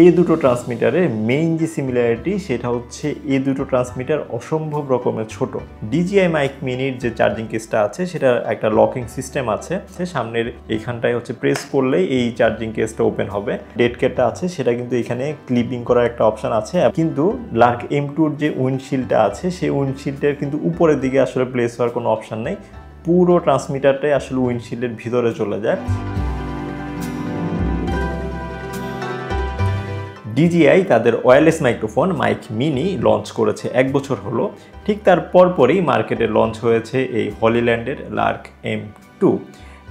এই দুটো ট্রান্সমিটারের মেইন যে সিমিলারিটি সেটা হচ্ছে এই দুটো ট্রান্সমিটার অসম্ভব রকমের ছোট। DJI মাইক মিনির যে চার্জিং কেসটা আছে সেটা একটা লকিং সিস্টেম আছে, সামনের এইখানটায় হচ্ছে প্রেস করলেই এই চার্জিং কেসটা ওপেন হবে। ডেড ক্যাটটা আছে সেটা কিন্তু এখানে ক্লিপিং করার একটা অপশন আছে, কিন্তু লার্ক M2-র যে উইন্ডশিল্ডটা আছে সেই উইন্ডশিল্ডের কিন্তু উপরের দিকে আসলে প্লেস হওয়ার কোনো অপশন নেই, পুরো ট্রান্সমিটারটাই আসলে উইন্ডশিল্ডের ভিতরে চলে যায়। DJI তাদের wireless microphone mic mini launch করেছে 1 বছর হলো, ঠিক তার পরপরই মার্কেটে লঞ্চ হয়েছে এই হলিল্যান্ডের লার্ক M2,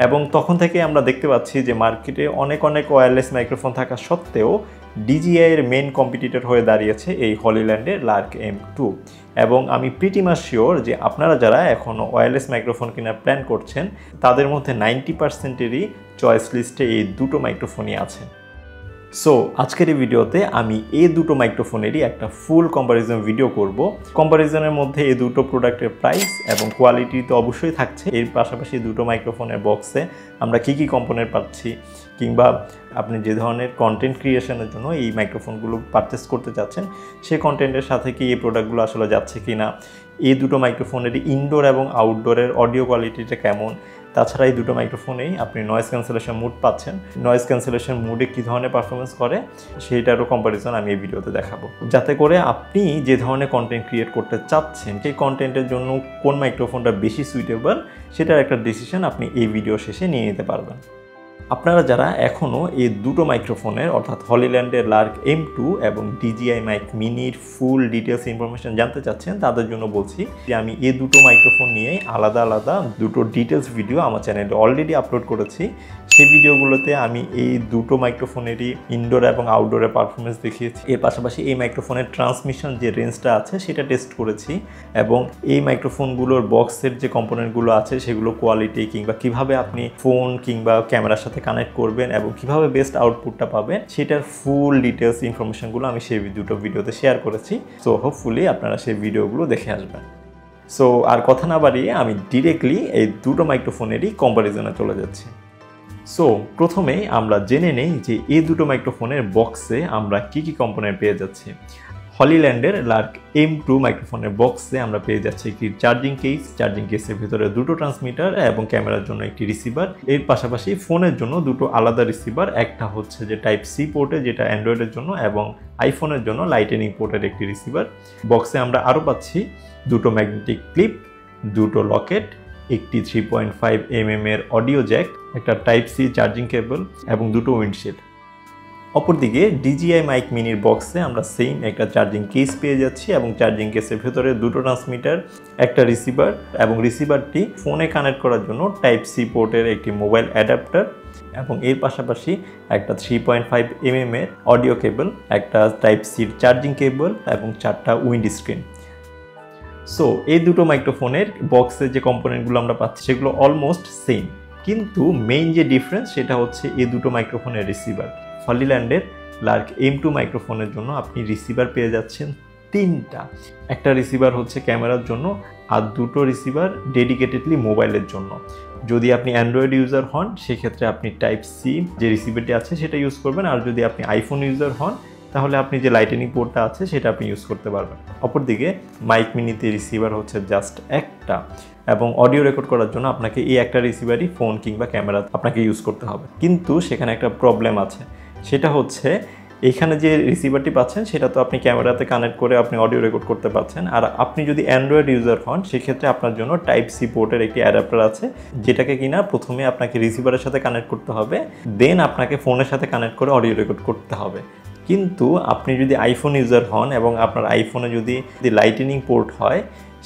এবং তখন থেকে আমরা দেখতে পাচ্ছি যে মার্কেটে অনেক ওয়্যারলেস মাইক্রোফোন থাকা সত্ত্বেও DJI এর মেন কম্পিটিটর হয়ে দাঁড়িয়েছে এই হলিল্যান্ডের লার্ক M2। এবং আমি প্রিটি মাচ শিওর যে আপনারা যারা এখনও ওয়্যারলেস মাইক্রোফোন কেনার প্ল্যান করছেন তাদের মধ্যে 90%-এরই চয়েস লিস্টে এই দুটো মাইক্রোফোনই আছে। সো আজকের এই ভিডিওতে আমি এই দুটো মাইক্রোফোনেরই একটা ফুল কম্প্যারিজন ভিডিও করব। কম্প্যারিজনের মধ্যে এই দুটো প্রোডাক্টের প্রাইস এবং কোয়ালিটি তো অবশ্যই থাকছে, এর পাশাপাশি দুটো মাইক্রোফোনের বক্সে আমরা কী কম্পোনেন্ট পাচ্ছি, কিংবা আপনি যে ধরনের কন্টেন্ট ক্রিয়েশনের জন্য এই মাইক্রোফোনগুলো পারচেস করতে চাচ্ছেন সেই কন্টেন্টের সাথে কি এই প্রোডাক্টগুলো আসলে যাচ্ছে কি না, এই দুটো মাইক্রোফোনেরই ইনডোর এবং আউটডোরের অডিও কোয়ালিটিটা কেমন, তাছাড়া এই দুটো মাইক্রোফোনেই আপনি নয়েজ ক্যান্সেলেশন মুড পাচ্ছেন, নয়েজ ক্যান্সেলেশন মুডে কী ধরনের পারফরমেন্স করে সেইটারও কম্প্যারিজন আমি এই ভিডিওতে দেখাবো, যাতে করে আপনি যে ধরনের কন্টেন্ট ক্রিয়েট করতে চাচ্ছেন সেই কন্টেন্টের জন্য কোন মাইক্রোফোনটা বেশি সুইটেবল সেটার একটা ডিসিশন আপনি এই ভিডিও শেষে নিয়ে নিতে পারবেন। আপনারা যারা এখনও এই দুটো মাইক্রোফোনের অর্থাৎ হলিল্যান্ডের লার্ক M2 এবং DJI মাইক মিনির ফুল ডিটেলস ইনফরমেশন জানতে চাচ্ছেন তাদের জন্য বলছি যে আমি এই দুটো মাইক্রোফোন নিয়ে আলাদা দুটো ডিটেলস ভিডিও আমার চ্যানেলে অলরেডি আপলোড করেছি। সেই ভিডিওগুলোতে আমি এই দুটো মাইক্রোফোনেরই ইনডোর এবং আউটডোরের পারফরমেন্স দেখিয়েছি, এর পাশাপাশি এই মাইক্রোফোনের ট্রান্সমিশন যে রেঞ্জটা আছে সেটা টেস্ট করেছি, এবং এই মাইক্রোফোনগুলোর বক্সের যে কম্পোনেন্টগুলো আছে সেগুলো কোয়ালিটি কিংবা কিভাবে আপনি ফোন কিংবা ক্যামেরার সাথে কানেক্ট করবেন এবং কিভাবে বেস্ট আউটপুটটা পাবেন সেটার ফুল ডিটেলস ইনফরমেশনগুলো আমি সেই দুটো ভিডিওতে শেয়ার করেছি। সো হোপফুলি আপনারা সেই ভিডিওগুলো দেখে আসবেন। সো আর কথা না বাড়িয়ে আমি ডিরেক্টলি এই দুটো মাইক্রোফোনেরই কম্প্যারিজনে চলে যাচ্ছি। সো প্রথমেই আমরা জেনে নেই যে এই দুটো মাইক্রোফোনের বক্সে আমরা কি কম্পোনেন্ট পেয়ে যাচ্ছি। হলিল্যান্ডের লার্ক M2 মাইক্রোফোনের বক্সে আমরা পেয়ে যাচ্ছি একটি চার্জিং কেসের ভিতরে দুটো ট্রান্সমিটার এবং ক্যামেরার জন্য একটি রিসিভার, এর পাশাপাশি ফোনের জন্য দুটো আলাদা রিসিভার, একটা হচ্ছে যে Type-C পোর্টে যেটা অ্যান্ড্রয়েডের জন্য এবং আইফোনের জন্য লাইটেনিং পোর্টের একটি রিসিভার। বক্সে আমরা আরও পাচ্ছি দুটো ম্যাগনেটিক ক্লিপ, দুটো লকেট, একটি 3.5 mm এর অডিও জ্যাক, একটা Type-C চার্জিং কেবল এবং দুটো উইন্ডশিল্ড। অপরদিকে DJI মাইক মিনির বক্সে আমরা সেম একটা চার্জিং কেস পেয়ে যাচ্ছি এবং চার্জিং কেসের ভেতরে দুটো ট্রান্সমিটার, একটা রিসিভার, এবং রিসিভারটি ফোনে কানেক্ট করার জন্য Type-C পোর্টের একটি মোবাইল অ্যাডাপ্টার, এবং এর পাশাপাশি একটা 3.5 mm এর অডিও কেবল, একটা Type-C চার্জিং কেবল এবং 4টা উইন্ড স্ক্রিন। সো এই দুটো মাইক্রোফোনের বক্সে যে কম্পোনেন্টগুলো আমরা পাচ্ছি সেগুলো অলমোস্ট সেম, কিন্তু মেইন যে ডিফারেন্স সেটা হচ্ছে এই দুটো মাইক্রোফোনের রিসিভার। হলিল্যান্ডের লার্ক M2 মাইক্রোফোনের জন্য আপনি রিসিভার পেয়ে যাচ্ছেন 3টা, একটা রিসিভার হচ্ছে ক্যামেরার জন্য আর দুটো রিসিভার ডেডিকেটেডলি মোবাইলের জন্য। যদি আপনি অ্যান্ড্রয়েড ইউজার হন সেক্ষেত্রে আপনি Type-C যে রিসিভারটি আছে সেটা ইউজ করবেন, আর যদি আপনি আইফোন ইউজার হন তাহলে আপনি যে লাইটেনিং পোর্টটা আছে সেটা আপনি ইউজ করতে পারবেন। অপরদিকে মাইক মিনিতে রিসিভার হচ্ছে জাস্ট একটা, এবং অডিও রেকর্ড করার জন্য আপনাকে এই একটা রিসিভারই ফোন কিংবা ক্যামেরা আপনাকে ইউজ করতে হবে। কিন্তু সেখানে একটা প্রবলেম আছে, সেটা হচ্ছে এইখানে যে রিসিভারটি পাচ্ছেন সেটা তো আপনি ক্যামেরাতে কানেক্ট করে আপনি অডিও রেকর্ড করতে পারছেন, আর আপনি যদি অ্যান্ড্রয়েড ইউজার হন সেক্ষেত্রে আপনার জন্য Type-C পোর্টের একটি অ্যাডাপ্টার আছে, যেটাকে কিনা প্রথমে আপনাকে রিসিভারের সাথে কানেক্ট করতে হবে, দেন আপনাকে ফোনের সাথে কানেক্ট করে অডিও রেকর্ড করতে হবে। কিন্তু আপনি যদি আইফোন ইউজার হন এবং আপনার আইফোনে যদি লাইটেনিং পোর্ট হয়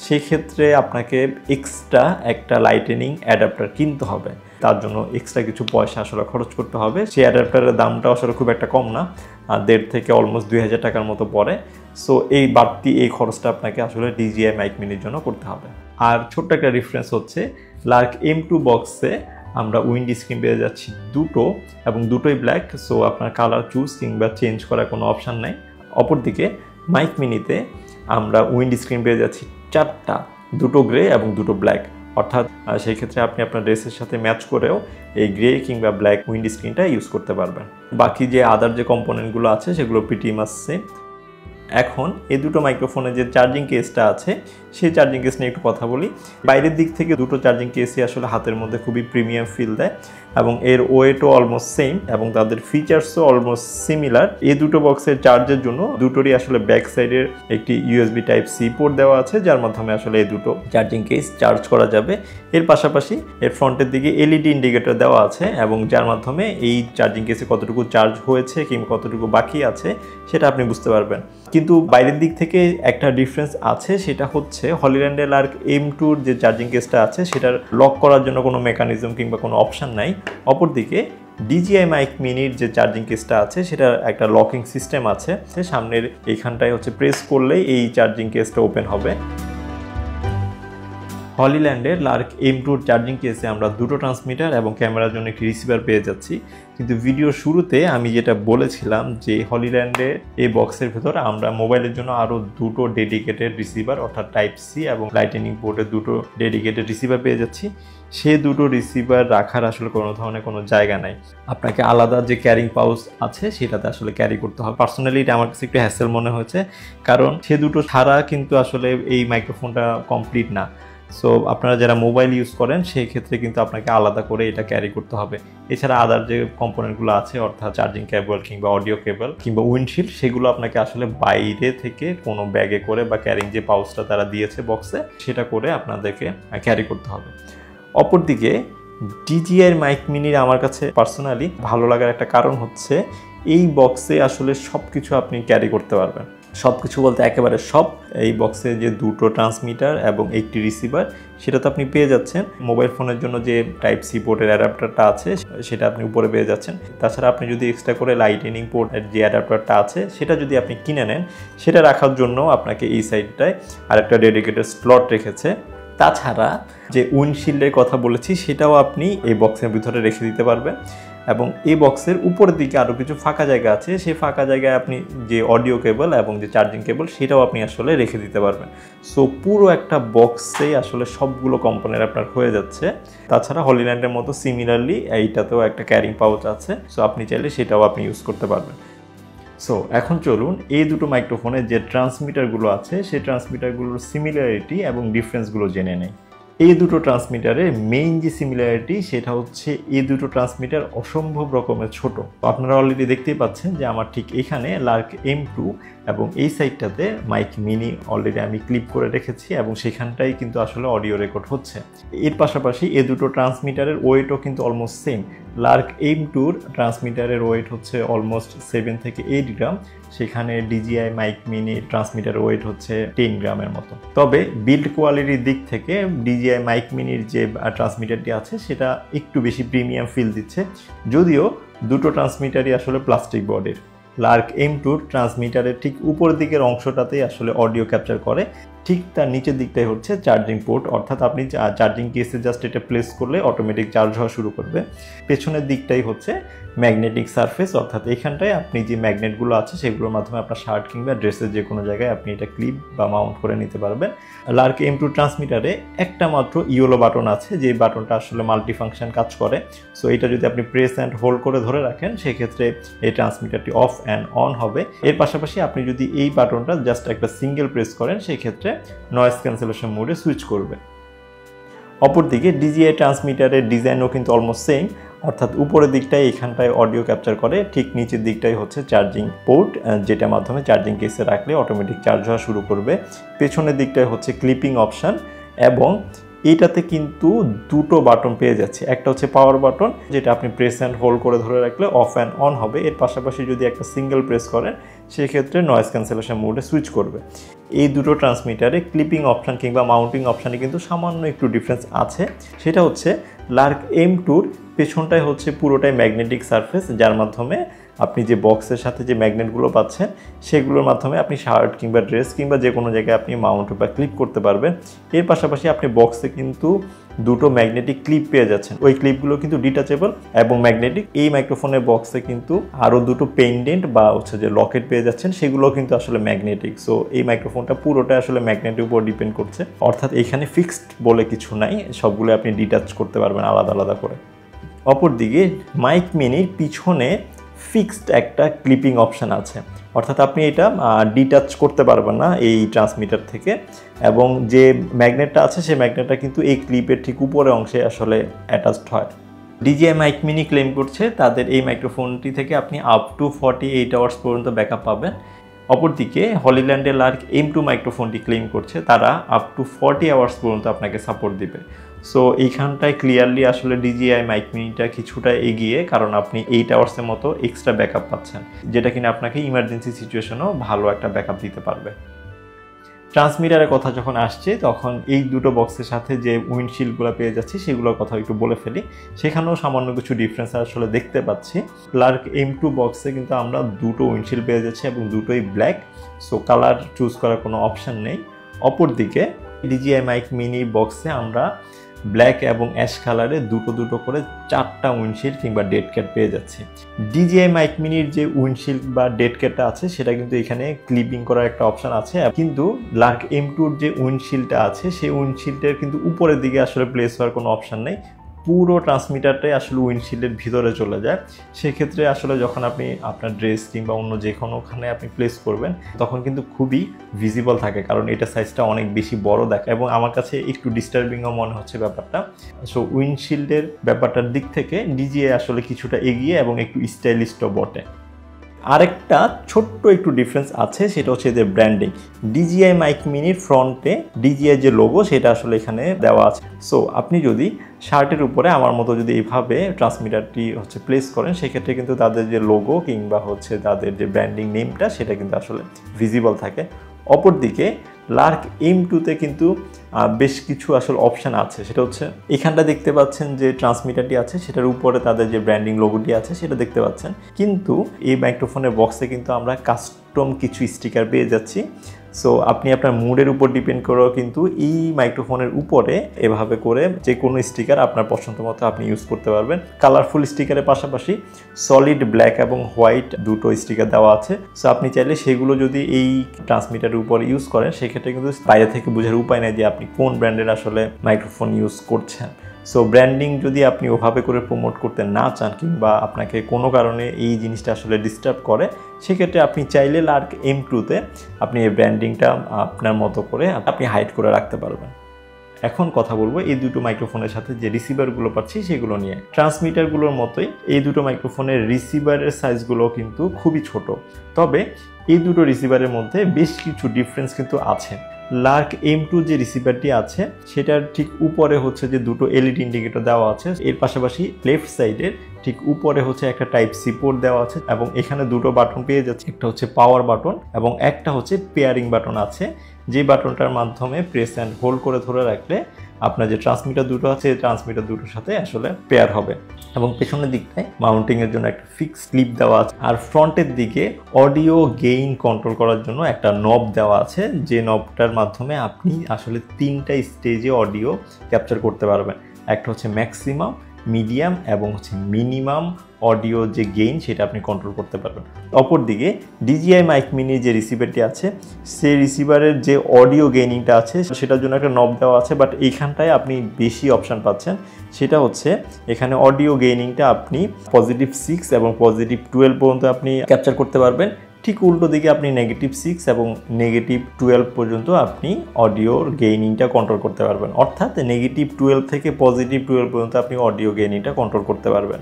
সেক্ষেত্রে আপনাকে এক্সট্রা একটা লাইটেনিং অ্যাডাপ্টার কিনতে হবে, তার জন্য এক্সট্রা কিছু পয়সা আসলে খরচ করতে হবে। সেই অ্যাডাপ্টারের দামটা আসলে খুব একটা কম না, 1.5 থেকে অলমোস্ট 2000 টাকার মতো পড়ে। সো এই বাড়তি এই খরচটা আপনাকে আসলে DJI মাইক মিনির জন্য করতে হবে। আর ছোট্ট একটা রেফারেন্স হচ্ছে লার্ক M2 বক্সে আমরা উইন্ড স্ক্রিন পেয়ে যাচ্ছি দুটো এবং দুটোই ব্ল্যাক, সো আপনার কালার চুজ কিংবা চেঞ্জ করার কোনো অপশান নাই। অপরদিকে মাইক মিনিতে আমরা উইন্ড স্ক্রিন পেয়ে যাচ্ছি 4টা, দুটো গ্রে এবং দুটো ব্ল্যাক, অর্থাৎ সেই ক্ষেত্রে আপনি আপনার ড্রেসের সাথে ম্যাচ করেও এই গ্রে কিংবা ব্ল্যাক উইন্ড স্ক্রিনটা ইউজ করতে পারবেন। বাকি যে আদার যে কম্পোনেন্টগুলো আছে সেগুলো প্রিটি মাচ সেম। এখন এই দুটো মাইক্রোফোনে যে চার্জিং কেসটা আছে সেই চার্জিং কেস নিয়ে একটু কথা বলি। বাইরের দিক থেকে দুটো চার্জিং কেসই আসলে হাতের মধ্যে খুবই প্রিমিয়াম ফিল দেয় এবং এর ওয়েটও অলমোস্ট সেম এবং তাদের ফিচার্সও অলমোস্ট সিমিলার। এই দুটো বক্সের চার্জের জন্য দুটোরই আসলে ব্যাক সাইডের একটি ইউএসবি টাইপ সি পোর্ট দেওয়া আছে, যার মাধ্যমে আসলে এই দুটো চার্জিং কেস চার্জ করা যাবে। এর পাশাপাশি এর ফ্রন্টের দিকে এলইডি ইন্ডিকেটর দেওয়া আছে এবং যার মাধ্যমে এই চার্জিং কেসে কতটুকু চার্জ হয়েছে কিংবা কতটুকু বাকি আছে সেটা আপনি বুঝতে পারবেন। কিন্তু বাইরের দিক থেকে একটা ডিফারেন্স আছে, সেটা হচ্ছে হলিল্যান্ডের লার্ক M2 যে চার্জিং কেসটা আছে সেটার লক করার জন্য কোনো মেকানিজম কিংবা কোনো অপশান নাই। অপরদিকে DJI মাইক মিনির যে চার্জিং কেসটা আছে সেটার একটা লকিং সিস্টেম আছে, সামনের এইখানটায় হচ্ছে প্রেস করলেই এই চার্জিং কেসটা ওপেন হবে। হলিল্যান্ডের লার্ক M2 চার্জিং কেসে আমরা দুটো ট্রান্সমিটার এবং ক্যামেরার জন্য একটি রিসিভার পেয়ে যাচ্ছি। কিন্তু ভিডিওর শুরুতে আমি যেটা বলেছিলাম যে হলিল্যান্ডে এই বক্সের ভেতর আমরা মোবাইলের জন্য আরও দুটো ডেডিকেটেড রিসিভার অর্থাৎ টাইপ সি এবং লাইটনিং পোর্টের দুটো ডেডিকেটেড রিসিভার পেয়ে যাচ্ছি। সে দুটো রিসিভার রাখার আসলে কোনো ধরনের কোনো জায়গা নাই, আপনাকে আলাদা যে ক্যারিং পাউচ আছে সেটাতে আসলে ক্যারি করতে হবে। পার্সোনালি এটা আমার কাছে একটু হ্যাসেল মনে হয়েছে, কারণ সে দুটো ছাড়া কিন্তু আসলে এই মাইক্রোফোনটা কমপ্লিট না। সো আপনারা যারা মোবাইল ইউজ করেন সেই ক্ষেত্রে কিন্তু আপনাকে আলাদা করে এটা ক্যারি করতে হবে। এছাড়া আদার যে কম্পোনেন্টগুলো আছে অর্থাৎ চার্জিং কেবল কিংবা অডিও কেবল কিংবা উইন্ডশিল্ড সেগুলো আপনাকে আসলে বাইরে থেকে কোনো ব্যাগে করে বা ক্যারিং যে পাউচটা তারা দিয়েছে বক্সে সেটা করে আপনাদেরকে ক্যারি করতে হবে। অপরদিকে DJI মাইক মিনির আমার কাছে পার্সোনালি ভালো লাগার একটা কারণ হচ্ছে এই বক্সে আসলে সব কিছু আপনি ক্যারি করতে পারবেন। সব কিছু বলতে একেবারে সব। এই বক্সে যে দুটো ট্রান্সমিটার এবং একটি রিসিভার সেটা তো আপনি পেয়ে যাচ্ছেন। মোবাইল ফোনের জন্য যে টাইপ সি পোর্টের অ্যাডাপ্টারটা আছে সেটা আপনি উপরে পেয়ে যাচ্ছেন। তাছাড়া আপনি যদি এক্সট্রা করে লাইটনিং পোর্টের যে অ্যাডাপ্টারটা আছে সেটা যদি আপনি কিনে নেন সেটা রাখার জন্য আপনাকে এই সাইডটায় আরেকটা ডেডিকেটেড স্লট রেখেছে। তাছাড়া যে উইন্ডশিল্ডের কথা বলেছি সেটাও আপনি এই বক্সের ভিতরে রেখে দিতে পারবেন এবং এই বক্সের উপরের দিকে আরও কিছু ফাঁকা জায়গা আছে, সেই ফাঁকা জায়গায় আপনি যে অডিও কেবল এবং যে চার্জিং কেবল সেটাও আপনি আসলে রেখে দিতে পারবেন। সো পুরো একটা বক্সে আসলে সবগুলো কম্পোনেন্ট আপনার হয়ে যাচ্ছে। তাছাড়া হলিল্যান্ডের মতো সিমিলারলি এইটাতেও একটা ক্যারিং পাউচ আছে, সো আপনি চাইলে সেটাও আপনি ইউজ করতে পারবেন। সো এখন চলুন এই দুটো মাইক্রোফোনের যে ট্রান্সমিটারগুলো আছে সেই ট্রান্সমিটারগুলোর সিমিলারিটি এবং ডিফারেন্সগুলো জেনে নেই। এই দুটো ট্রান্সমিটারের মেইন যে সিমিলারিটি সেটা হচ্ছে এই দুটো ট্রান্সমিটার অসম্ভব রকমের ছোট। আপনারা অলরেডি দেখতেই পাচ্ছেন যে আমার ঠিক এখানে লার্ক M2 এবং এই সাইডটাতে মাইক মিনি অলরেডি আমি ক্লিপ করে রেখেছি এবং সেখানটাই কিন্তু আসলে অডিও রেকর্ড হচ্ছে। এর পাশাপাশি এই দুটো ট্রান্সমিটারের ওয়েটও কিন্তু অলমোস্ট সেম। লার্ক M2-র ট্রান্সমিটারের ওয়েট হচ্ছে অলমোস্ট 7 থেকে 8 গ্রাম, সেখানে DJI মাইক মিনি ট্রান্সমিটারের ওয়েট হচ্ছে 10 গ্রামের মতো। তবে বিল্ড কোয়ালিটির দিক থেকে DJI মাইক মিনির যে ট্রান্সমিটারটি আছে সেটা একটু বেশি প্রিমিয়াম ফিল দিচ্ছে, যদিও দুটো ট্রান্সমিটারই আসলে প্লাস্টিক বডির। লার্ক M2-র ট্রান্সমিটারের ঠিক উপরের দিকের অংশটাতেই আসলে অডিও ক্যাপচার করে, ঠিক তার নিচের দিকটাই হচ্ছে চার্জিং পোর্ট, অর্থাৎ আপনি চার্জিং কেসে জাস্ট এটা প্লেস করলে অটোমেটিক চার্জ হওয়া শুরু করবে। পেছনের দিকটাই হচ্ছে ম্যাগনেটিক সারফেস, অর্থাৎ এখানটায় আপনি যে ম্যাগনেটগুলো আছে সেগুলোর মাধ্যমে আপনার শার্ট কিংবা ড্রেসের যে কোনো জায়গায় আপনি এটা ক্লিপ বা মাউন্ট করে নিতে পারবেন। লার্ক M2 ট্রান্সমিটারে একটা মাত্র ইয়েলো বাটন আছে, যে বাটনটা আসলে মাল্টি ফাংশন কাজ করে। সো এটা যদি আপনি প্রেস অ্যান্ড হোল্ড করে ধরে রাখেন সেক্ষেত্রে এই ট্রান্সমিটারটি অফ অ্যান্ড অন হবে। এর পাশাপাশি আপনি যদি এই বাটনটা জাস্ট একটা সিঙ্গেল প্রেস করেন সেই ক্ষেত্রে নয়েজ ক্যান্সেলেশন মোডে সুইচ করবে। অপরদিকে DJI ট্রান্সমিটারের ডিজাইনও কিন্তু অলমোস্ট সেম, অর্থাৎ উপরের দিকটায় এখানটায় অডিও ক্যাপচার করে, ঠিক নিচের দিকটাই হচ্ছে চার্জিং পোর্ট, যেটার মাধ্যমে চার্জিং কেসে রাখলে অটোমেটিক চার্জ হওয়া শুরু করবে। পেছনের দিকটায় হচ্ছে ক্লিপিং অপশান এবং এইটাতে কিন্তু দুটো বাটন পেয়ে যাচ্ছে। একটা হচ্ছে পাওয়ার বাটন, যেটা আপনি প্রেস অ্যান্ড হোল্ড করে ধরে রাখলে অফ অ্যান্ড অন হবে। এর পাশাপাশি যদি একটা সিঙ্গেল প্রেস করেন সেক্ষেত্রে নয়েজ ক্যান্সেলেশন মোডে সুইচ করবে। এই দুটো ট্রান্সমিটারে ক্লিপিং অপশান কিংবা মাউন্টিং অপশানে কিন্তু সামান্য একটু ডিফারেন্স আছে। সেটা হচ্ছে লার্ক M2-র পেছনটায় হচ্ছে পুরোটাই ম্যাগনেটিক সারফেস, যার মাধ্যমে আপনি যে বক্সের সাথে যে ম্যাগনেটগুলো পাচ্ছেন সেগুলোর মাধ্যমে আপনি শার্ট কিংবা ড্রেস কিংবা যে কোনো জায়গায় আপনি মাউন্ট বা ক্লিপ করতে পারবেন। এর পাশাপাশি আপনি বক্সে কিন্তু দুটো ম্যাগনেটিক ক্লিপ পেয়ে যাচ্ছেন, ওই ক্লিপগুলো কিন্তু ডিটাচেবল এবং ম্যাগনেটিক। এই মাইক্রোফোনের বক্সে কিন্তু আরও দুটো পেন্ডেন্ট বা হচ্ছে যে লকেট পেয়ে যাচ্ছেন, সেগুলো কিন্তু আসলে ম্যাগনেটিক। সো এই মাইক্রোফোনটা পুরোটা আসলে ম্যাগনেটের উপর ডিপেন্ড করছে, অর্থাৎ এখানে ফিক্সড বলে কিছু নাই, সবগুলো আপনি ডিটাচ করতে পারবেন আলাদা আলাদা করে। অপরদিকে মাইক মিনির পিছনে ফিক্সড একটা ক্লিপিং অপশান আছে, অর্থাৎ আপনি এটা ডিটাচ করতে পারবেন না এই ট্রান্সমিটার থেকে, এবং যে ম্যাগনেটটা আছে সেই ম্যাগনেটটা কিন্তু এই ক্লিপের ঠিক উপরে অংশে আসলে অ্যাটাচড হয়। DJI মাইক মিনি ক্লেম করছে তাদের এই মাইক্রোফোনটি থেকে আপনি আপ টু 48 আওয়ার্স পর্যন্ত ব্যাকআপ পাবেন। অপরদিকে হলিল্যান্ডের লার্ক M2 মাইক্রোফোনটি ক্লেম করছে তারা আপ টু 40 আওয়ার্স পর্যন্ত আপনাকে সাপোর্ট দিবে। সো এইখানটায় ক্লিয়ারলি আসলে DJI মাইক মিনিটা কিছুটা এগিয়ে, কারণ আপনি 8 আওয়ার্সের মতো এক্সট্রা ব্যাকআপ পাচ্ছেন, যেটা কিনা আপনাকে ইমার্জেন্সি সিচুয়েশনেও ভালো একটা ব্যাকআপ দিতে পারবে। ট্রান্সমিটারের কথা যখন আসছে তখন এই দুটো বক্সের সাথে যে উইন্ডশিল্ডগুলো পেয়ে যাচ্ছি সেগুলোর কথা একটু বলে ফেলি। সেখানেও সামান্য কিছু ডিফারেন্স আসলে দেখতে পাচ্ছি। লার্ক M2 বক্সে কিন্তু আমরা দুটো উইন্ডশিল্ড পেয়ে যাচ্ছি এবং দুটোই ব্ল্যাক, সো কালার চুজ করার কোনো অপশান নেই। অপরদিকে DJI মাইক মিনি বক্সে আমরা ব্ল্যাক এবং অ্যাশ কালারে দুটো করে 4টা উইন্ডশিল্ড কিংবা ডেড ক্যাট পেয়ে যাচ্ছি। DJI মাইক মিনির যে উইন্ডশিল্ড বা ডেড ক্যাটটা আছে সেটা কিন্তু এখানে ক্লিপিং করার একটা অপশান আছে, কিন্তু লার্ক M2-র যে উইন্ডশিল্ডটা আছে সেই উইন্ডশিল্ডের কিন্তু উপরের দিকে আসলে প্লেস হওয়ার কোনো অপশান নেই, পুরো ট্রান্সমিটারটাই আসলে উইন্ডশিল্ডের ভিতরে চলে যায়। সেক্ষেত্রে আসলে যখন আপনি আপনার ড্রেস কিংবা অন্য যে কোনোখানে আপনি প্লেস করবেন তখন কিন্তু খুবই ভিজিবল থাকে, কারণ এটা সাইজটা অনেক বেশি বড় দেখে এবং আমার কাছে একটু ডিস্টার্বিংও মনে হচ্ছে ব্যাপারটা। সো উইন্ডশিল্ডের ব্যাপারটার দিক থেকে DJI আসলে কিছুটা এগিয়ে এবং একটু স্টাইলিশও বটে। আরেকটা ছোট্ট একটু ডিফারেন্স আছে, সেটা হচ্ছে যে ব্র্যান্ডিং। DJI মাইক মিনির ফ্রন্টে DJI যে লোগো সেটা আসলে এখানে দেওয়া আছে। সো আপনি যদি শার্টের উপরে আমার মতো যদি এইভাবে ট্রান্সমিটারটি হচ্ছে প্লেস করেন সেক্ষেত্রে কিন্তু তাদের যে লোগো কিংবা হচ্ছে তাদের যে ব্র্যান্ডিং নেমটা সেটা কিন্তু আসলে ভিজিবল থাকে। অপরদিকে লার্ক M2-তে কিন্তু বেশ কিছু আসলে অপশান আছে, সেটা হচ্ছে এখানটা দেখতে পাচ্ছেন যে ট্রান্সমিটারটি আছে সেটার উপরে তাদের যে ব্র্যান্ডিং লোগোটি আছে সেটা দেখতে পাচ্ছেন, কিন্তু এই মাইক্রোফোনের বক্সে কিন্তু আমরা কাস্টম কিছু স্টিকার পেয়ে যাচ্ছি। সো আপনি আপনার মুডের উপর ডিপেন্ড করেও কিন্তু এই মাইক্রোফোনের উপরে এভাবে করে যে কোনো স্টিকার আপনার পছন্দ মতো আপনি ইউজ করতে পারবেন। কালারফুল স্টিকারের পাশাপাশি সলিড ব্ল্যাক এবং হোয়াইট দুটো স্টিকার দেওয়া আছে। সো আপনি চাইলে সেগুলো যদি এই ট্রান্সমিটারের উপর ইউজ করেন সেক্ষেত্রে কিন্তু বাইরে থেকে বোঝার উপায় নেই যে আপনি কোন ব্র্যান্ডের আসলে মাইক্রোফোন ইউজ করছেন। সো ব্র্যান্ডিং যদি আপনি ওভাবে করে প্রমোট করতে না চান কিংবা আপনাকে কোনো কারণে এই জিনিসটা আসলে ডিস্টার্ব করে সেক্ষেত্রে আপনি চাইলে লার্ক M2-তে আপনি এই ব্র্যান্ডিংটা আপনার মতো করে আপনি হাইড করে রাখতে পারবেন। এখন কথা বলবো এই দুটো মাইক্রোফোনের সাথে যে রিসিভারগুলো পাচ্ছি সেগুলো নিয়ে। ট্রান্সমিটারগুলোর মতোই এই দুটো মাইক্রোফোনের রিসিভারের সাইজগুলো কিন্তু খুবই ছোট, তবে এই দুটো রিসিভারের মধ্যে বেশ কিছু ডিফারেন্স কিন্তু আছে। লার্ক M2 যে রিসিভারটি আছে সেটার ঠিক উপরে হচ্ছে যে দুটো LED ইন্ডিকেটর দেওয়া আছে, এর পাশাপাশি লেফট সাইডের ঠিক উপরে হচ্ছে একটা Type-C পোর্ট দেওয়া আছে এবং এখানে দুটো বাটন পেয়ে যাচ্ছে, একটা হচ্ছে পাওয়ার বাটন এবং একটা হচ্ছে পেয়ারিং বাটন আছে, যে বাটনটার মাধ্যমে প্রেস অ্যান্ড হোল্ড করে ধরে রাখলে আপনার যে ট্রান্সমিটার দুটো আছে এই ট্রান্সমিটার দুটোর সাথে আসলে পেয়ার হবে। এবং পেছনের দিকটায় মাউন্টিংয়ের জন্য একটা ফিক্স ক্লিপ দেওয়া আছে, আর ফ্রন্টের দিকে অডিও গেইন কন্ট্রোল করার জন্য একটা নব দেওয়া আছে, যে নবটার মাধ্যমে আপনি আসলে 3টা স্টেজে অডিও ক্যাপচার করতে পারবেন। একটা হচ্ছে ম্যাক্সিমাম, মিডিয়াম এবং হচ্ছে মিনিমাম অডিও যে গেইন সেটা আপনি কন্ট্রোল করতে পারবেন। অপরদিকে DJI মাইক মিনি যে রিসিভারটি আছে সেই রিসিভারের যে অডিও গেইনিংটা আছে সেটার জন্য একটা নব দেওয়া আছে, বাট এইখানটায় আপনি বেশি অপশান পাচ্ছেন। সেটা হচ্ছে এখানে অডিও গেইনিংটা আপনি +6 এবং +12 পর্যন্ত আপনি ক্যাপচার করতে পারবেন। ঠিক উল্টো দিকে আপনি -6 এবং -12 পর্যন্ত আপনি অডিওর গেইনিংটা কন্ট্রোল করতে পারবেন, অর্থাৎ -12 থেকে +12 পর্যন্ত আপনি অডিও গেইনিংটা কন্ট্রোল করতে পারবেন।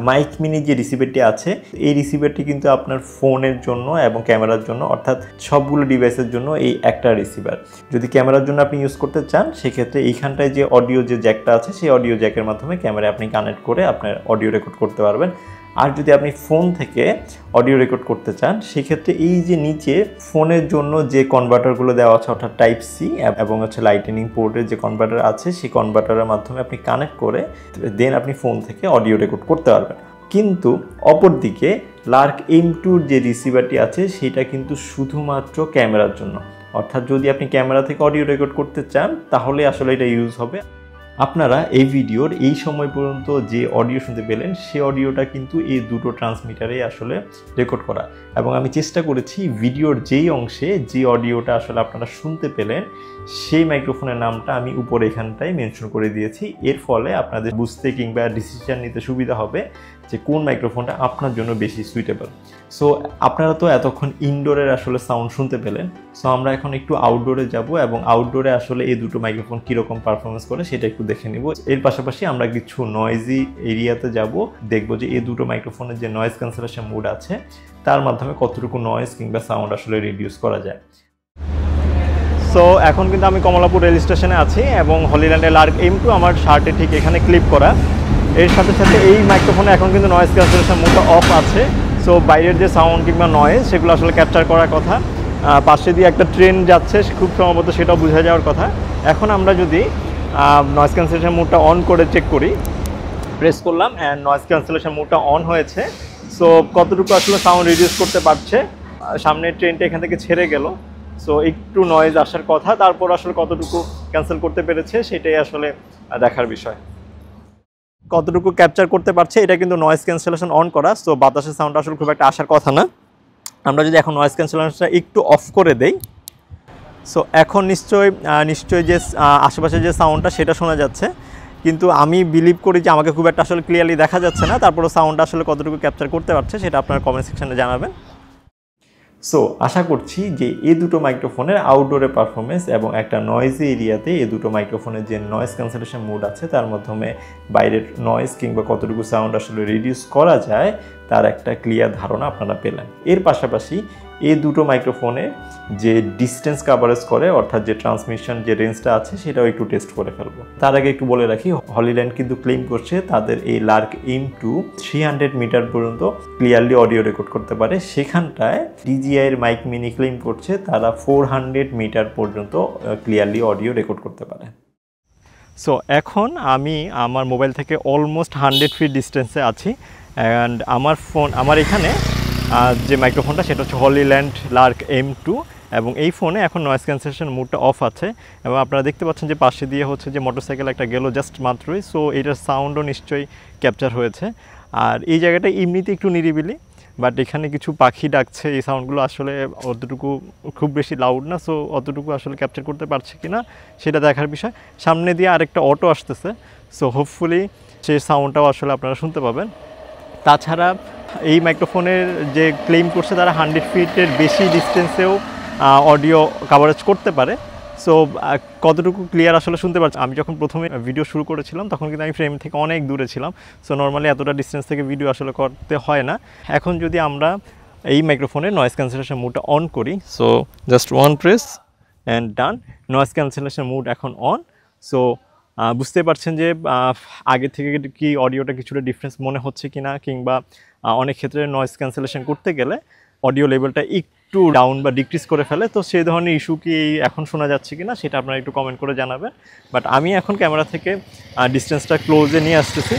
মাইক মিনি যে রিসিভারটি আছে এই রিসিভারটি কিন্তু আপনার ফোনের জন্য এবং ক্যামেরার জন্য, অর্থাৎ সবগুলো ডিভাইসের জন্য এই একটা রিসিভার। যদি ক্যামেরার জন্য আপনি ইউজ করতে চান সেক্ষেত্রে এইখানটায় যে অডিও যে জ্যাকটা আছে সেই অডিও জ্যাকের মাধ্যমে ক্যামেরায় আপনি কানেক্ট করে আপনার অডিও রেকর্ড করতে পারবেন। আর যদি আপনি ফোন থেকে অডিও রেকর্ড করতে চান সেক্ষেত্রে এই যে নিচে ফোনের জন্য যে কনভার্টারগুলো দেওয়া আছে অর্থাৎ Type-C এবং হচ্ছে লাইটনিং পোর্টের যে কনভার্টার আছে সেই কনভার্টারের মাধ্যমে আপনি কানেক্ট করে দেন আপনি ফোন থেকে অডিও রেকর্ড করতে পারবেন। কিন্তু অপরদিকে লার্ক M2 যে রিসিভারটি আছে সেটা কিন্তু শুধুমাত্র ক্যামেরার জন্য, অর্থাৎ যদি আপনি ক্যামেরা থেকে অডিও রেকর্ড করতে চান তাহলে আসলে এটা ইউজ হবে। আপনারা এই ভিডিওর এই সময় পর্যন্ত যে অডিও শুনতে পেলেন সে অডিওটা কিন্তু এই দুটো ট্রান্সমিটারেই আসলে রেকর্ড করা, এবং আমি চেষ্টা করেছি ভিডিওর যেই অংশে যে অডিওটা আসলে আপনারা শুনতে পেলেন সেই মাইক্রোফোনের নামটা আমি উপরে এখানটায় মেনশন করে দিয়েছি। এর ফলে আপনাদের বুঝতে কিংবা ডিসিশন নিতে সুবিধা হবে যে কোন মাইক্রোফোনটা আপনার জন্য বেশি সুইটেবল। সো আপনারা তো এতক্ষণ ইনডোরের আসলে সাউন্ড শুনতে পেলেন, সো আমরা এখন একটু আউটডোরে যাব এবং আউটডোরে আসলে এই দুটো মাইক্রোফোন কীরকম পারফরমেন্স করে সেটা একটু দেখে নিব। এর পাশাপাশি আমরা কিছু নয়েজি এরিয়াতে যাব, দেখব যে এই দুটো মাইক্রোফোনের যে নয়েজ ক্যান্সেলেশন মোড আছে তার মাধ্যমে কতটুকু নয়েজ কিংবা সাউন্ড আসলে রিডিউস করা যায়। সো এখন কিন্তু আমি কমলাপুর রেল স্টেশনে আছি এবং হলিল্যান্ডের লার্ক M2 আমার শার্টে ঠিক এখানে ক্লিপ করা। এর সাথে সাথে এই মাইক্রোফোনে এখন কিন্তু নয়েজ ক্যান্সেলেশন মোডটা অফ আছে, সো বাইরের যে সাউন্ড কিংবা নয়েজ সেগুলো আসলে ক্যাপচার করার কথা। পাশে দিয়ে একটা ট্রেন যাচ্ছে খুব সম্ভবত, সেটাও বোঝা যাওয়ার কথা। এখন আমরা যদি নয়েজ ক্যান্সেলেশন মোডটা অন করে চেক করি, প্রেস করলাম অ্যান্ড নয়েজ ক্যান্সেলেশন মোডটা অন হয়েছে। সো কতটুকু আসলে সাউন্ড রিডিউস করতে পারছে, সামনের ট্রেনটা এখান থেকে ছেড়ে গেল, সো একটু নয়েজ আসার কথা, তারপর আসলে কতটুকু ক্যান্সেল করতে পেরেছে সেটাই আসলে দেখার বিষয়। কতটুকু ক্যাপচার করতে পারছে এটা কিন্তু নয়েজ ক্যান্সেলেশন অন করা, সো বাতাসের সাউন্ড আসলে খুব একটা আসার কথা না। আমরা যদি এখন নয়েজ ক্যান্সেলেশনটা একটু অফ করে দেই, সো এখন নিশ্চয়ই যে আশেপাশে যে সাউন্ডটা সেটা শোনা যাচ্ছে, কিন্তু আমি বিলিভ করি যে আমাকে খুব একটা আসলে ক্লিয়ারলি দেখা যাচ্ছে না। তারপরে সাউন্ডটা আসলে কতটুকু ক্যাপচার করতে পারছে সেটা আপনার কমেন্ট সেকশনে জানাবেন। সো আশা করছি যে এই দুটো মাইক্রোফোনের আউটডোরে পারফরমেন্স এবং একটা নয়েজি এরিয়াতে এই দুটো মাইক্রোফোনের যে নয়েজ ক্যান্সেলেশন মোড আছে তার মাধ্যমে বাইরের নয়েজ কিংবা কতটুকু সাউন্ড আসলে রিডিউস করা যায় তার একটা ক্লিয়ার ধারণা আপনারা পেলেন। এর পাশাপাশি এই দুটো মাইক্রোফোনে যে ডিস্টেন্স কাভারেজ করে, অর্থাৎ যে ট্রান্সমিশন যে রেঞ্জটা আছে সেটাও একটু টেস্ট করে ফেলবো। তার আগে একটু বলে রাখি, হলিল্যান্ড কিন্তু ক্লেম করছে তাদের এই লার্ক M2 300 মিটার পর্যন্ত ক্লিয়ারলি অডিও রেকর্ড করতে পারে, সেখানটায় DJI এর মাইক মিনি ক্লেম করছে তারা 400 মিটার পর্যন্ত ক্লিয়ারলি অডিও রেকর্ড করতে পারে। সো এখন আমি আমার মোবাইল থেকে অলমোস্ট 100 ফিট ডিস্টেন্সে আছি অ্যান্ড আমার এখানে যে মাইক্রোফোনটা সেটা হচ্ছে হলিল্যান্ড লার্ক M2 এবং এই ফোনে এখন নয়েজ ক্যান্সেলেশন মোডটা অফ আছে এবং আপনারা দেখতে পাচ্ছেন যে পাশে দিয়ে হচ্ছে যে মোটরসাইকেল একটা গেল জাস্ট মাত্রই, সো এটার সাউন্ডও নিশ্চয়ই ক্যাপচার হয়েছে। আর এই জায়গাটা এমনিতে একটু নিরিবিলি, বাট এখানে কিছু পাখি ডাকছে, এই সাউন্ডগুলো আসলে অতটুকু খুব বেশি লাউড না, সো অতটুকু আসলে ক্যাপচার করতে পারছে কি না সেটা দেখার বিষয়। সামনে দিয়ে আরেকটা অটো আসতেছে, সো হোপফুলি সেই সাউন্ডটাও আসলে আপনারা শুনতে পাবেন। তাছাড়া এই মাইক্রোফোনের যে ক্লেম করছে তারা 100 ফিটের বেশি ডিস্টেন্সেও অডিও কাভারেজ করতে পারে, সো কতটুকু ক্লিয়ার আসলে শুনতে পারছি। আমি যখন প্রথমে ভিডিও শুরু করেছিলাম তখন কিন্তু আমি ফ্রেম থেকে অনেক দূরে ছিলাম, সো নর্মালি এতটা ডিস্টেন্স থেকে ভিডিও আসলে করতে হয় না। এখন যদি আমরা এই মাইক্রোফোনের নয়েজ ক্যান্সেলেশন মোডটা অন করি, so just one press and done, noise cancellation mode এখন অন। সো বুঝতে পারছেন যে আগে থেকে কি অডিওটা কিছুটা ডিফারেন্স মনে হচ্ছে কি না, কিংবা অনেক ক্ষেত্রে নয়েজ ক্যান্সেলেশন করতে গেলে অডিও লেভেলটা একটু ডাউন বা ডিক্রিজ করে ফেলে, তো সেই ধরনের ইস্যু কি এখন শোনা যাচ্ছে কি না সেটা আপনারা একটু কমেন্ট করে জানাবেন। বাট আমি এখন ক্যামেরা থেকে ডিস্টেন্সটা ক্লোজে নিয়ে আসতেছি,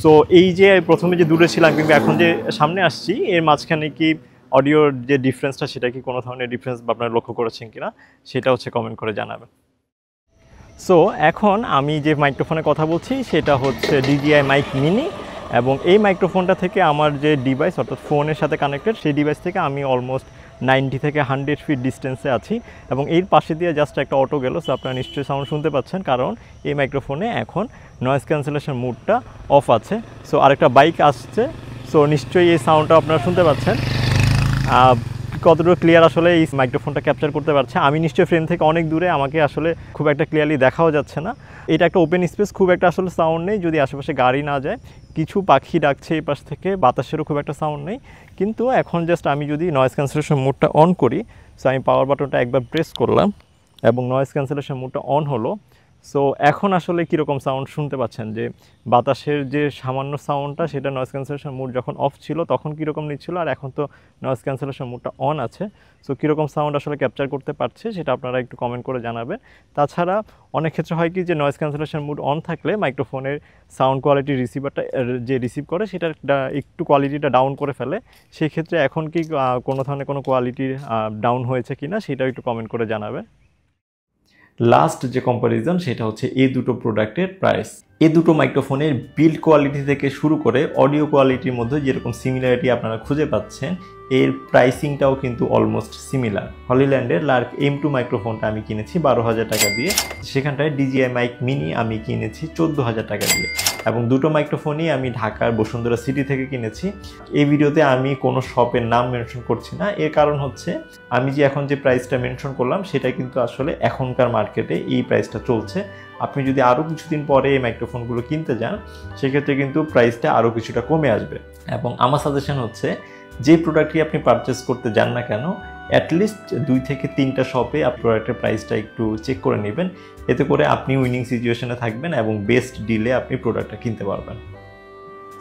সো এই যে প্রথমে যে দূরে ছিলাম কিন্তু এখন যে সামনে আসছি এর মাঝখানে কি অডিওর যে ডিফারেন্সটা সেটা কি কোনো ধরনের ডিফারেন্স বা আপনারা লক্ষ্য করেছেন কিনা সেটা হচ্ছে কমেন্ট করে জানাবেন। সো এখন আমি যে মাইক্রোফোনে কথা বলছি সেটা হচ্ছে DJI মাইক মিনি এবং এই মাইক্রোফোনটা থেকে আমার যে ডিভাইস অর্থাৎ ফোনের সাথে কানেক্টেড সেই ডিভাইস থেকে আমি অলমোস্ট 90 থেকে 100 ফিট ডিস্টেন্সে আছি এবং এর পাশে দিয়ে জাস্ট একটা অটো গেল, সো আপনারা নিশ্চয়ই সাউন্ড শুনতে পাচ্ছেন কারণ এই মাইক্রোফোনে এখন নয়েজ ক্যান্সেলেশন মোডটা অফ আছে। সো আরেকটা বাইক আসছে, সো নিশ্চয়ই এই সাউন্ডটা আপনারা শুনতে পাচ্ছেন। কতটুকু ক্লিয়ার আসলে এই মাইক্রোফোনটা ক্যাপচার করতে পারছে আমি নিশ্চয়ই ফ্রেম থেকে অনেক দূরে, আমাকে আসলে খুব একটা ক্লিয়ারলি দেখাও যাচ্ছে না। এটা একটা ওপেন স্পেস, খুব একটা আসলে সাউন্ড নেই, যদি আশেপাশে গাড়ি না যায়, কিছু পাখি ডাকছে এই পাশ থেকে, বাতাসেরও খুব একটা সাউন্ড নেই। কিন্তু এখন জাস্ট আমি যদি নয়েজ ক্যান্সেলেশন মোডটা অন করি, সো আমি পাওয়ার বাটনটা একবার প্রেস করলাম এবং নয়েজ ক্যান্সেলেশন মোডটা অন হলো। সো এখন আসলে কীরকম সাউন্ড শুনতে পাচ্ছেন, যে বাতাসের যে সামান্য সাউন্ডটা সেটা নয়েজ ক্যান্সেলেশন মোড যখন অফ ছিল তখন কীরকম নিচ্ছিল, আর এখন তো নয়েজ ক্যান্সেলেশন মোডটা অন আছে। সো কীরকম সাউন্ড আসলে ক্যাপচার করতে পারছে সেটা আপনারা একটু কমেন্ট করে জানাবেন। তাছাড়া অনেক ক্ষেত্রে হয় কি যে নয়েজ ক্যান্সেলেশন মোড অন থাকলে মাইক্রোফোনের সাউন্ড কোয়ালিটি রিসিভারটা যে রিসিভ করে সেটা একটু কোয়ালিটিটা ডাউন করে ফেলে। সেই ক্ষেত্রে এখন কি কোনো ধরনের কোনো কোয়ালিটি ডাউন হয়েছে কি না সেটাও একটু কমেন্ট করে জানাবেন। লাস্ট যে কম্প্যারিজন সেটা হচ্ছে এই দুটো প্রোডাক্টের প্রাইস। এই দুটো মাইক্রোফোনের বিল্ড কোয়ালিটি থেকে শুরু করে অডিও কোয়ালিটির মধ্যে যেরকম সিমিলারিটি আপনারা খুঁজে পাচ্ছেন, এর প্রাইসিংটাও কিন্তু অলমোস্ট সিমিলার। হলিল্যান্ডের লার্ক M2 মাইক্রোফোনটা আমি কিনেছি 12,000 টাকা দিয়ে, সেখানটায় DJI মাইক মিনি আমি কিনেছি 14,000 টাকা দিয়ে, এবং দুটো মাইক্রোফোনই আমি ঢাকার বসুন্ধরা সিটি থেকে কিনেছি। এই ভিডিওতে আমি কোনো শপের নাম মেনশন করছি না, এর কারণ হচ্ছে আমি যে এখন যে প্রাইসটা মেনশন করলাম সেটা কিন্তু আসলে এখনকার মার্কেটে এই প্রাইসটা চলছে। আপনি যদি আরও কিছুদিন পরে এই মাইক্রোফোনগুলো কিনতে যান সেক্ষেত্রে কিন্তু প্রাইসটা আরও কিছুটা কমে আসবে। এবং আমার সাজেশন হচ্ছে যে প্রোডাক্টটি আপনি পারচেস করতে যান না কেন, অ্যাটলিস্ট 2 থেকে 3টা শপে আপনি প্রোডাক্টের প্রাইসটা একটু চেক করে নেবেন। এতে করে আপনি উইনিং সিচুয়েশনে থাকবেন এবং বেস্ট ডিলে আপনি প্রোডাক্টটা কিনতে পারবেন।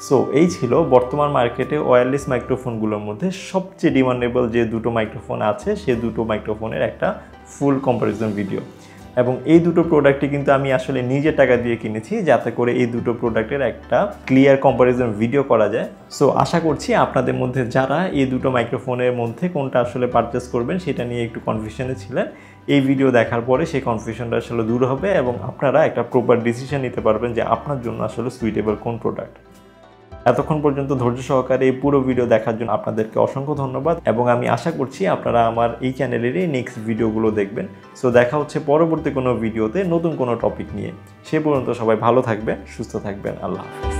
সো এই ছিল বর্তমান মার্কেটে ওয়্যারলেস মাইক্রোফোনগুলোর মধ্যে সবচেয়ে ডিমান্ডেবল যে দুটো মাইক্রোফোন আছে সে দুটো মাইক্রোফোনের একটা ফুল কম্প্যারিজন ভিডিও। এবং এই দুটো প্রোডাক্টই কিন্তু আমি আসলে নিজের টাকা দিয়ে কিনেছি যাতে করে এই দুটো প্রোডাক্টের একটা ক্লিয়ার কম্প্যারিজন ভিডিও করা যায়। সো আশা করছি আপনাদের মধ্যে যারা এই দুটো মাইক্রোফোনের মধ্যে কোনটা আসলে পারচেস করবেন সেটা নিয়ে একটু কনফিউশনে ছিলেন, এই ভিডিও দেখার পরে সেই কনফিউশনটা আসলে দূর হবে এবং আপনারা একটা প্রপার ডিসিশন নিতে পারবেন যে আপনার জন্য আসলে সুইটেবল কোন প্রোডাক্ট। এতক্ষণ পর্যন্ত ধৈর্য সহকারে এই পুরো ভিডিও দেখার জন্য আপনাদেরকে অসংখ্য ধন্যবাদ, এবং আমি আশা করছি আপনারা আমার এই চ্যানেলেরই নেক্সট ভিডিওগুলো দেখবেন। সো দেখা হচ্ছে পরবর্তী কোনো ভিডিওতে নতুন কোনো টপিক নিয়ে। সে পর্যন্ত সবাই ভালো থাকবেন, সুস্থ থাকবেন। আল্লাহ হাফেজ।